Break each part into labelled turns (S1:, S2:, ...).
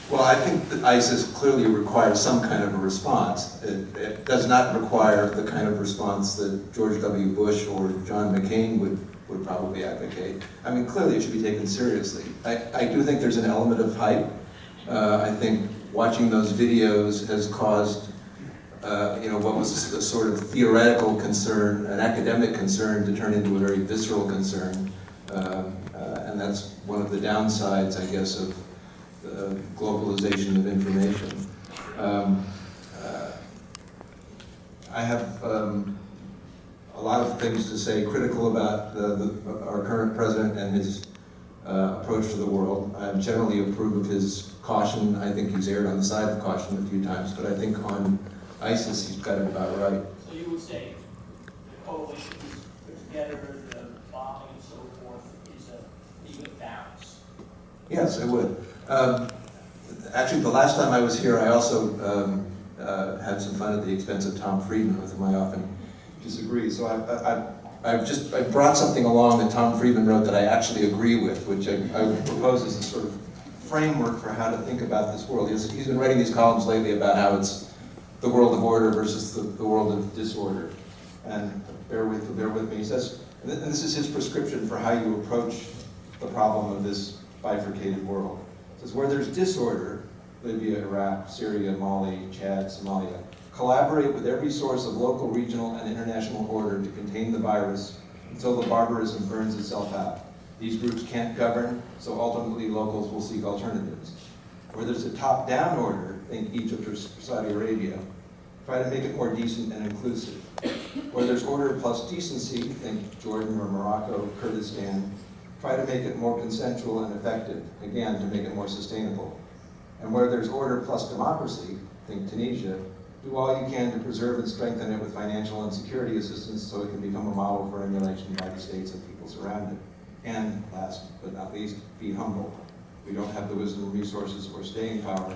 S1: Well, I think that ISIS clearly requires some kind of a response. It does not require the kind of response that George W. Bush or John McCain would probably advocate. I mean, clearly it should be taken seriously. I do think there's an element of hype. I think watching those videos has caused what was a sort of theoretical concern, an academic concern, to turn into a very visceral concern. And that's one of the downsides, I guess, of globalization of information. I have a lot of things to say critical about our current president and his approach to the world. I generally approve of his caution. I think he's erred on the side of caution a few times, but I think on ISIS he's got it about right.
S2: So you would say the coalition is put together, the bombing and so forth is a good balance?
S1: Yes, I would. Actually, the last time I was here, I also had some fun at the expense of Tom Friedman, with whom I often disagree. So I brought something along that Tom Friedman wrote that I actually agree with, which I propose as a sort of framework for how to think about this world. He's been writing these columns lately about how it's the world of order versus the world of disorder. And bear with me. He says, and this is his prescription for how you approach the problem of this bifurcated world. It says, where there's disorder, Libya, Iraq, Syria, Mali, Chad, Somalia, collaborate with every source of local, regional, and international order to contain the virus until the barbarism burns itself out. These groups can't govern, so ultimately locals will seek alternatives. Where there's a top-down order, think Egypt or Saudi Arabia, try to make it more decent and inclusive. Where there's order plus decency, think Jordan or Morocco, Kurdistan, try to make it more consensual and effective, again, to make it more sustainable. And where there's order plus democracy, think Tunisia, do all you can to preserve and strengthen it with financial and security assistance so it can become a model for emulation by the states and peoples around it. And last but not least, be humble. We don't have the wisdom, resources, or staying power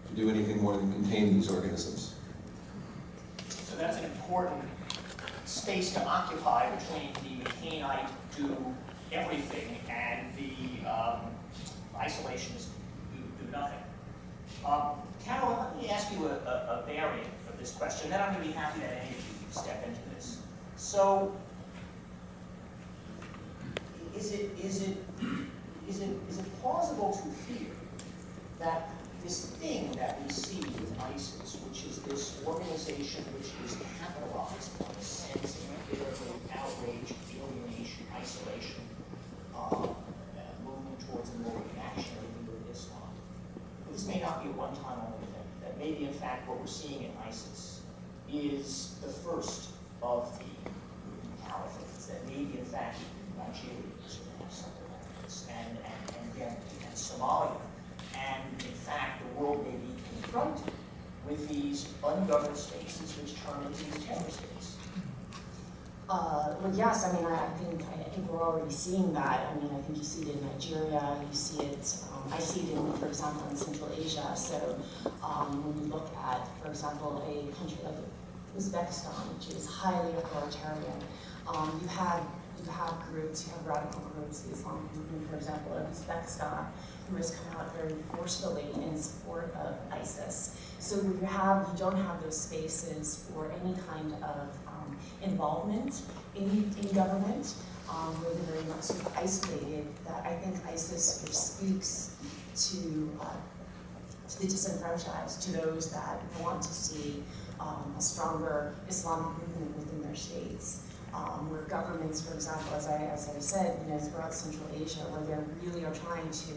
S1: to do anything more than contain these organisms.
S2: So that's an important space to occupy between the McCainite do everything and the isolationists do nothing. Carol, let me ask you a variant of this question, then I'm going to be happy that any of you step into this. So, is it plausible to fear that this thing that we see with ISIS, which is this organization which is capitalized on a sense of outrage, alienation, isolation, movement towards a more reactionary view of Islam? This may not be a one-time only thing, that maybe in fact what we're seeing in ISIS is the first of the caliphates, that maybe in fact Nigeria is going to have something like this, and Somalia. And in fact, the world may be confronted with these ungoverned spaces which turn into these terror states.
S3: Well, yes, I mean, I think we're already seeing that. I mean, I think you see it in Nigeria, you see it, I see it in, for example, in Central Asia. So when you look at, for example, a country like Uzbekistan, which is highly authoritarian, you have groups, you have radical groups, the Islamic movement, for example, of Uzbekistan, who has come out very forcefully in support of ISIS. So you don't have those spaces for any kind of involvement in government, where they're very much sort of isolated. That I think ISIS sort of speaks to the disenfranchised, to those that want to see a stronger Islamic movement within their states. Where governments, for example, as I said, throughout Central Asia, where they really are trying to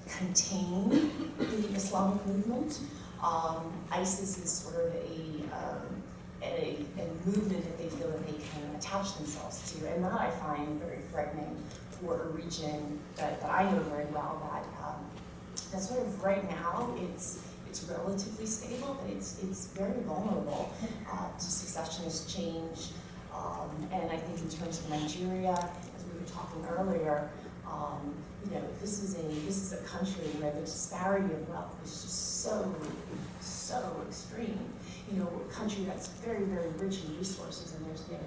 S3: contain the Islamic movement. ISIS is sort of a movement that they feel that they can attach themselves to, and that I find very frightening for a region that I know very well. That sort of right now it's relatively stable, but it's very vulnerable to secessionist change. And I think in terms of Nigeria, as we were talking earlier, this is a country where the disparity of wealth is just so extreme. A country that's very, very rich in resources, and there's been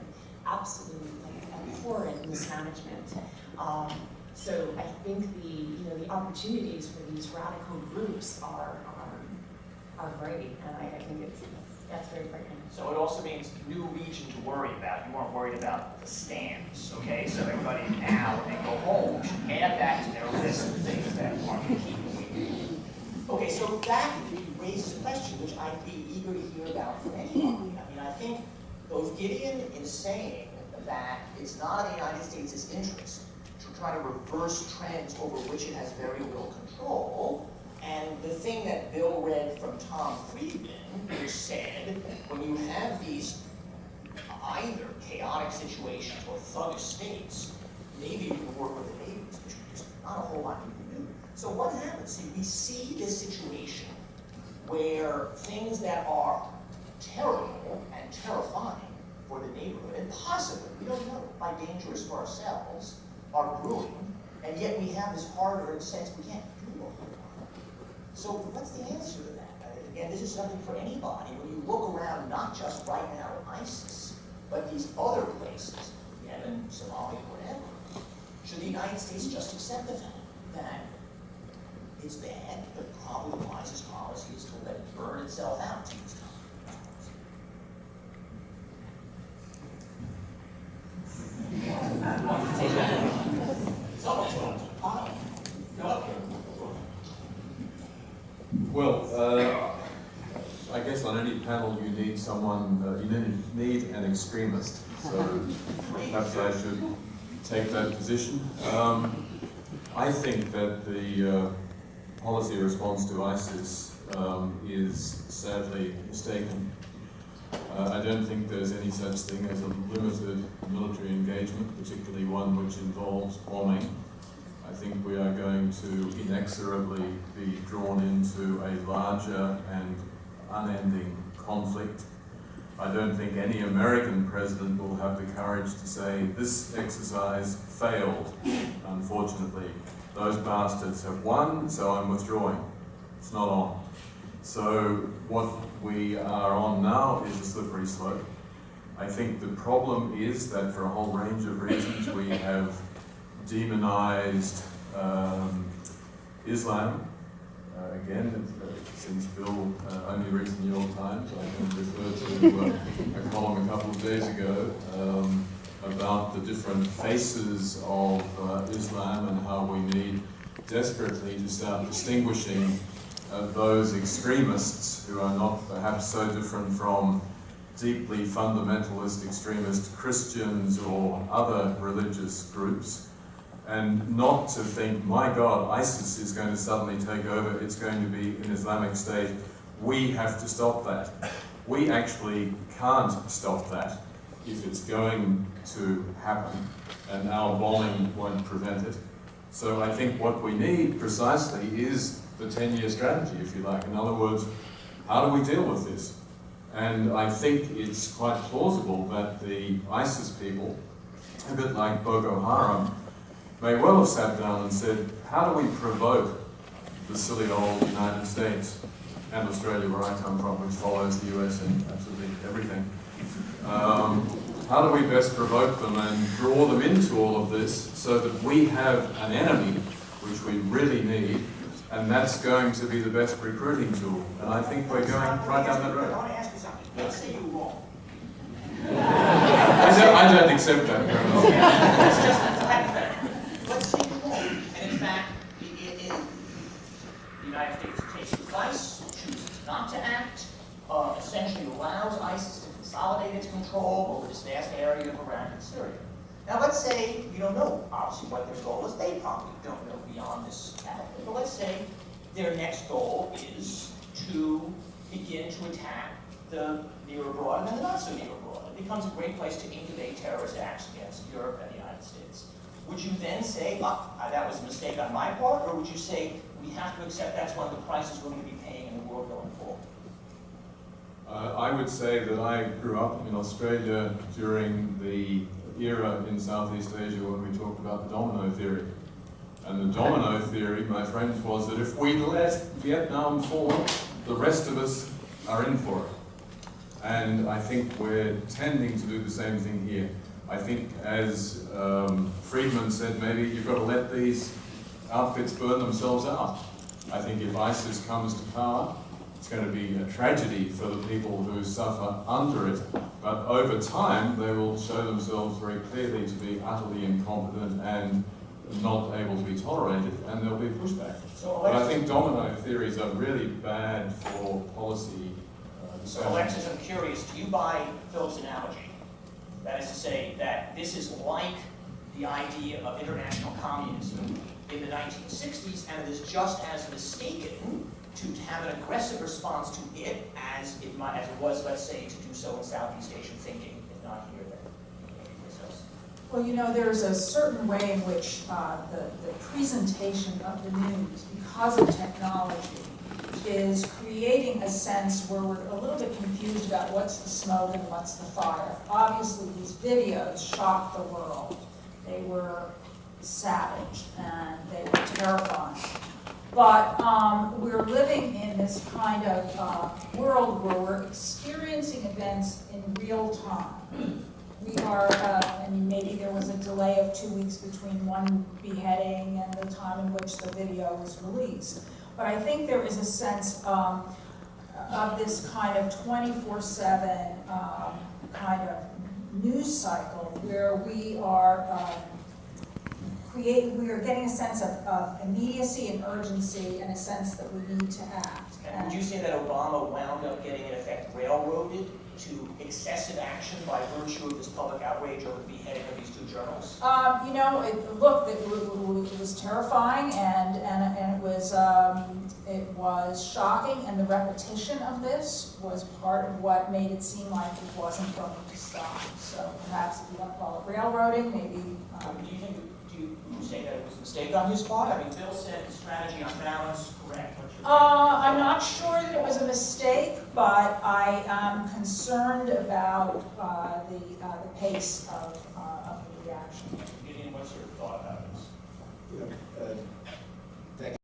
S3: absolute abhorrent mismanagement. So I think the opportunities for these radical groups are great, and I think that's very frightening.
S2: So it also means new region to worry about. You weren't worried about the stands, okay? So everybody now, when they go home, should add that to their list of things that want to keep away. Okay, so that raises a question which I'd be eager to hear about from anybody. I mean, I think both Gideon is saying that it's not in the United States' interest to try to reverse trends over which it has very little control. And the thing that Bill read from Tom Friedman, which said, when you have these either chaotic situations or thuggish states, maybe you can work with the neighbors, which there's not a whole lot you can do. So what happens? See, we see this situation where things that are terrible and terrifying for the neighborhood, and possibly, we don't know, by dangerous for ourselves, are brewing, and yet we have this harder sense we can't do all. So what's the answer to that? Again, this is something for anybody. When you look around, not just right now at ISIS, but these other places, Yemen, Somalia, whatever, should the United States just accept the fact that it's bad, but probably the wisest policy is to let it burn itself out to use
S4: Well, I guess on any panel you need someone, you need an extremist. So perhaps I should take that position. I think that the policy response to ISIS is sadly mistaken. I don't think there's any such thing as a limited military engagement, particularly one which involves bombing. I think we are going to inexorably be drawn into a larger and unending conflict. I don't think any American president will have the courage to say, this exercise failed, unfortunately. Those bastards have won, so I'm withdrawing. It's not on. So what we are on now is a slippery slope. I think the problem is that for a whole range of reasons we have demonized Islam. Again, since Bill only reads the New York Times, I can refer to a column a couple of days ago about the different faces of Islam and how we need desperately to start distinguishing those extremists who are not perhaps so different from deeply fundamentalist extremist Christians or other religious groups, and not to think, my God, ISIS is going to suddenly take over, it's going to be an Islamic State, we have to stop that. We actually can't stop that if it's going to happen, and our bombing won't prevent it. So I think what we need precisely is the 10-year strategy, if you like. In other words, how do we deal with this? And I think it's quite plausible that the ISIS people, a bit like Boko Haram, may well have sat down and said, how do we provoke the silly old United States and Australia, where I come from, which follows the US in absolutely everything. How do we best provoke them and draw them into all of this so that we have an enemy, which we really need, and that's going to be the best recruiting tool. And I think we're going right down that road.
S2: I want to ask you something. Let's say you're wrong.
S4: I don't accept that very much.
S2: It's just hypothetical. Let's say you're wrong. And in fact, the United States takes advice, chooses not to act, essentially allows ISIS to consolidate its control over this vast area of Iraq and Syria. Now let's say you don't know, obviously, what their goal is. They probably don't know beyond this category. But let's say their next goal is to begin to attack the near abroad and then the not so near abroad. It becomes a great place to incubate terrorist acts against Europe and the United States. Would you then say, that was a mistake on my part, or would you say, we have to accept that's one of the prices we're going to be paying in the world going forward?
S4: I would say that I grew up in Australia during the era in Southeast Asia when we talked about the domino theory. And the domino theory, my friends, was that if we let Vietnam fall, the rest of us are in for it. And I think we're tending to do the same thing here. I think, as Friedman said, maybe you've got to let these outfits burn themselves out. I think if ISIS comes to power, it's going to be a tragedy for the people who suffer under it, but over time they will show themselves very clearly to be utterly incompetent and not able to be tolerated, and there'll be pushback. But I think domino theories are really bad for policy.
S2: So Alexis, I'm curious, do you buy Philip's analogy? That is to say that this is like the idea of international communism in the 1960s, and it is just as mistaken to have an aggressive response to it as it was, let's say, to do so in Southeast Asian thinking, if not here, then anyplace else.
S5: Well, you know, there's a certain way in which the presentation of the news, because of technology, is creating a sense where we're a little bit confused about what's the smoke and what's the fire. Obviously, these videos shocked the world. They were savage and they were terrifying. But we're living in this kind of world where we're experiencing events in real time. We are, I mean, maybe there was a delay of 2 weeks between one beheading and the time in which the video was released. But I think there is a sense of this kind of 24/7 kind of news cycle where we are getting a sense of immediacy and urgency and a sense that we need to act.
S2: And would you say that Obama wound up getting, in effect, railroaded to excessive action by virtue of this public outrage over the beheading of these two journalists?
S5: You know, it was terrifying and it was shocking, and the repetition of this was part of what made it seem like it wasn't going to stop. So perhaps if you want to call it railroading, maybe.
S2: Do you say that it was a mistake on his part? I mean, Bill said the strategy on balance, correct.
S5: I'm not sure that it was a mistake, but I am concerned about the pace of